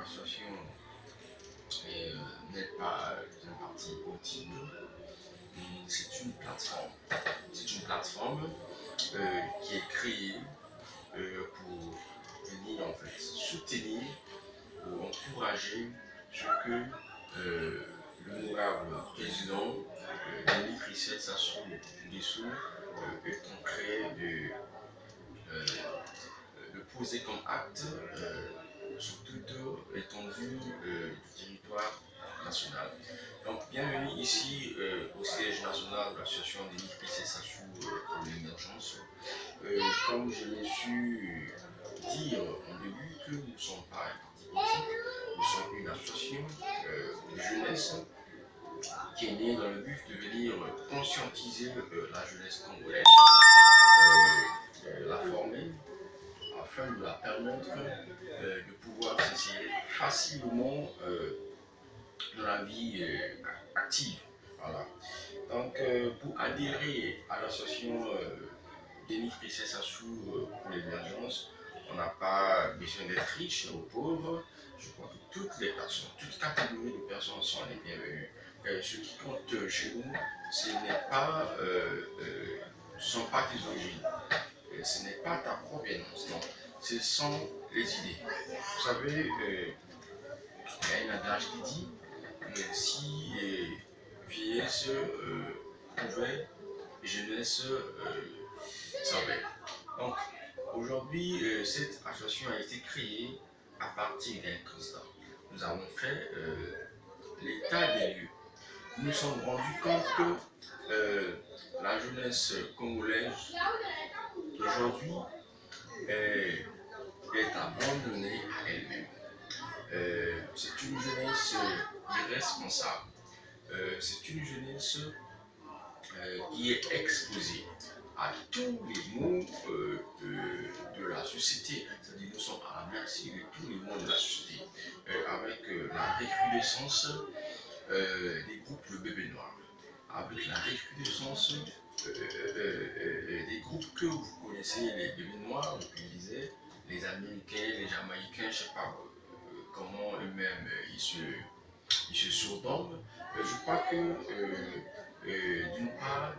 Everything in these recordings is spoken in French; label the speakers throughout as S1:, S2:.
S1: l'association n'est pas un parti politique, c'est une plateforme. C'est une plateforme qui est créée pour venir en fait soutenir ou encourager ce que l'honorable président Denis Christelle Sassou Nguesso est en train de poser comme acte sur toute l'étendue du territoire national. Donc, bienvenue ici au siège national de l'association Denis Christelle Sassou pour l'émergence. Comme je l'ai su dire en début, que nous ne sommes pas un parti politique, nous sommes une association de jeunesse qui est née dans le but de venir conscientiser la jeunesse congolaise, la former afin de la permettre de pouvoir s'insérer facilement dans la vie active. Voilà. Donc, pour adhérer à l'association Denis Christelle Sassou pour l'émergence, on n'a pas besoin d'être riche ou pauvre. Je crois que toutes les personnes, toutes catégories de personnes sont les bienvenues. Ce qui compte chez nous, ce n'est pas, sont pas tes origines, ce n'est pas ta provenance, non, ce sont les idées. Vous savez, il y a un adage qui dit si vieillesse pouvait, jeunesse savait. Donc, aujourd'hui, cette association a été créée à partir d'un constat. Nous avons fait l'état des lieux. Nous nous sommes rendus compte que la jeunesse congolaise d'aujourd'hui est abandonnée à elle-même. C'est une jeunesse irresponsable. C'est une jeunesse qui est exposée à tous les maux de la société. C'est-à-dire nous sommes à la merci de tous les maux de la société, avec la recrudescence des groupes de bébés noirs, avec la recrudescence des groupes que vous connaissez, les bébés noirs, comme je disais, les Américains, les Jamaïcains, je ne sais pas comment eux-mêmes ils se surnoment. Je crois que d'une part,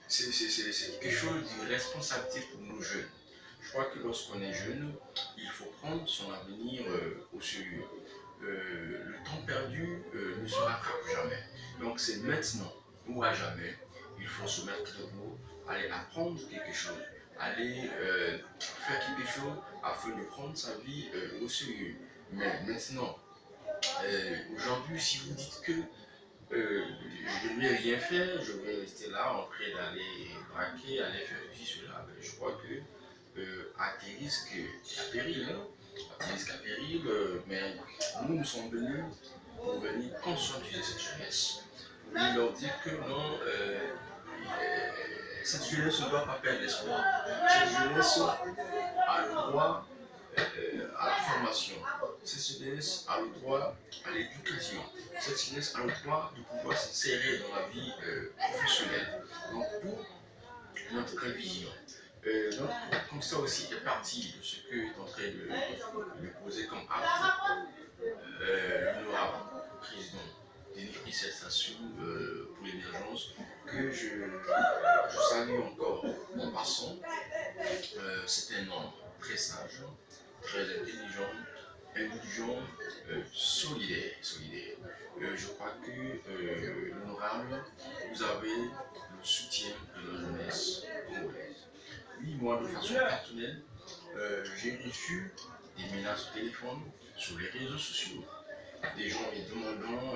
S1: c'est quelque chose de responsabilité pour nos jeunes. Je crois que lorsqu'on est jeune, il faut prendre son avenir au sérieux. Le temps perdu ne se rattrape jamais. Donc c'est maintenant ou à jamais, il faut se mettre debout, aller apprendre quelque chose, aller faire quelque chose afin de prendre sa vie au sérieux. Mais maintenant, aujourd'hui, si vous dites que je ne vais rien faire, je vais rester là en train d'aller braquer, aller faire ceci, cela, je crois que à tes risques, à péril, hein, à tes risques, à péril, mais nous sommes venus pour venir conscientiser cette jeunesse, pour venir leur dire que non, cette jeunesse ne doit pas perdre l'espoir. Cette jeunesse a le droit à la formation. Cette jeunesse a le droit à l'éducation. Cette jeunesse a le droit de pouvoir s'insérer dans la vie professionnelle. Donc pour notre révision, notre constat aussi est parti de ce que est en train de poser comme acte l'honorable président Denis Christelle Sassou pour l'émergence, que je salue encore en passant. C'est un homme très sage, très intelligent, indulgent, solidaire. Je crois que l'honorable, vous avez le soutien de la jeunesse congolaise. Oui, moi, de façon personnelle, j'ai reçu des menaces au téléphone, sur les réseaux sociaux. Des gens me demandant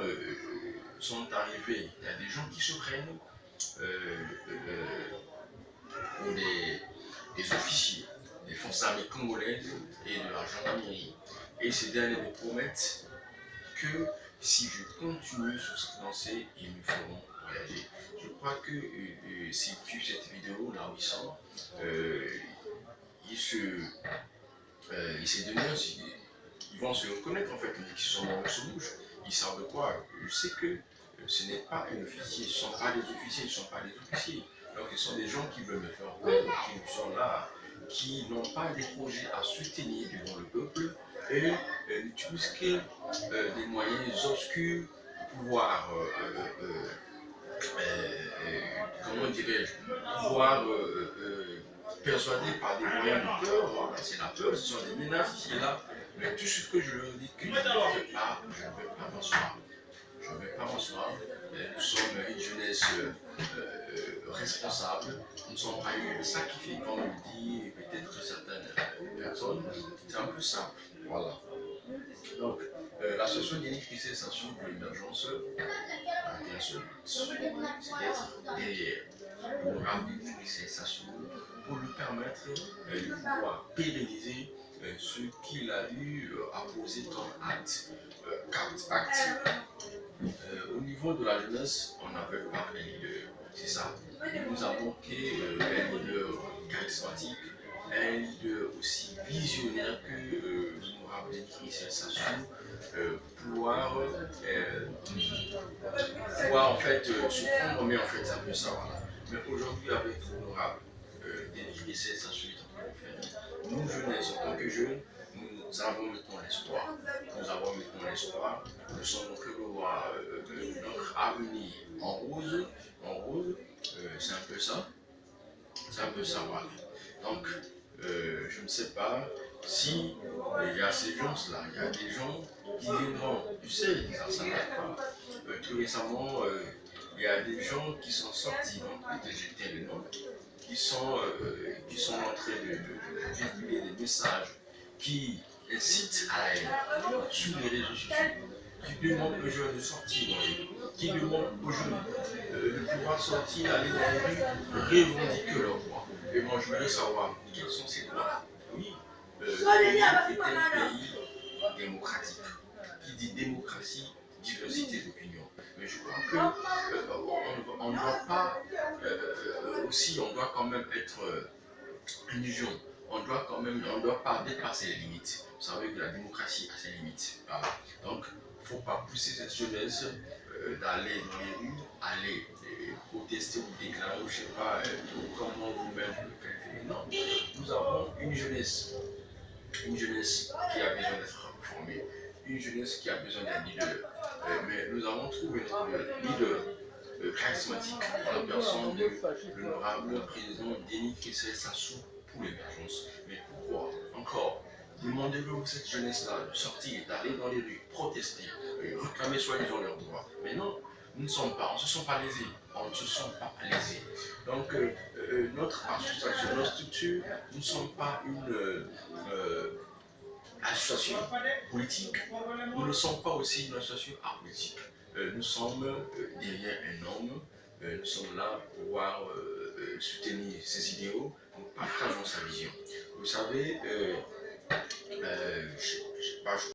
S1: sont arrivés. Il y a des gens qui se prennent pour des officiers des forces armées congolaises et de la gendarmerie. Et ces derniers me promettent que si je continue sur cette lancée, ils me feront voyager. Je crois que s'ils suivent cette vidéo, là où ils sont, ils se demandent, ils vont se reconnaître en fait, qui sont dans ce bouche. Ils savent de quoi. Je sais que ce n'est pas un officier, ce ne sont pas des officiers, ce ne sont pas des officiers. Donc ce sont des gens qui veulent me faire peur, qui sont là, qui n'ont pas des projets à soutenir devant le peuple. Et eux n'utilisent que des moyens obscurs pour pouvoir, comment dirais-je, pouvoir persuader par des moyens de peur. Voilà, c'est la peur, ce sont des menaces ici et là. Mais tout ce que je leur dis que je ne vais pas m'asseoir. Je ne vais pas m'asseoir. Nous sommes une jeunesse responsable. Nous ne sommes pas une sacrifiés, comme le dit peut-être certaines personnes. C'est un peu simple. Voilà. Donc, l'association d'Électricité Sassou pour l'émergence a un seul but, c'est d'être derrière l'honorable Électricité Sassou pour lui permettre de pouvoir pérenniser ce qu'il a eu à poser comme acte. Au niveau de la jeunesse, on n'avait pas un leader, c'est ça. Il nous a manqué un leader charismatique, un leader aussi visionnaire que l'honorable Électricité Sassou, pouvoir en fait se prendre, mais en fait c'est un peu ça, voilà. Mais aujourd'hui, avec l'honorable Électricité Sassou est en train de faire, nous jeunesse, en tant que jeunes, nous avons maintenant l'espoir. Nous avons maintenant l'espoir. Nous sommes donc le voir notre avenir en rose. En rose, c'est un peu ça. C'est un peu ça, voilà. Donc, je ne sais pas si il y a ces gens-là, il y a des gens qui viendront, tu sais, ça n'arrête pas. Tout récemment, il y a des gens qui sont sortis, donc j'étais le nom, qui sont en train de véhiculer des messages qui incitent à la haine sur les réseaux sociaux, qui demandent aux jeunes de sortir dans les rues, qui demandent aux jeunes de pouvoir sortir, aller dans les rues, revendiquer leurs droits. Et moi, je voudrais savoir quels sont ces droits. Oui, le pays est un pays démocratique. Qui dit démocratie, diversité d'opinion. Mais je crois que on ne doit pas aussi, on doit quand même être union. On ne doit pas dépasser les limites. Vous savez que la démocratie a ses limites. Voilà. Donc, il ne faut pas pousser cette jeunesse d'aller dans les rues, aller protester ou déclarer, je ne sais pas comment vous-même le qualifiez. Non, nous avons une jeunesse qui a besoin d'être formée, une jeunesse qui a besoin d'un leader. Mais nous avons trouvé notre leader charismatique dans la personne de l'honorable président Denis Kessel Sassou pour l'émergence. Mais pourquoi encore demandez-vous à cette jeunesse-là de sortir, d'aller dans les rues, protester, réclamer soi-disant leurs droits. Mais non, nous ne sommes pas, on ne se sent pas lésés. On ne se sent pas lésés. Donc, notre association, notre structure, nous ne sommes pas une association politique, nous ne sommes pas aussi une association apolitique. Nous sommes derrière un homme, nous sommes là pour pouvoir soutenir ses idéaux, nous partageons sa vision. Vous savez, je sais pas,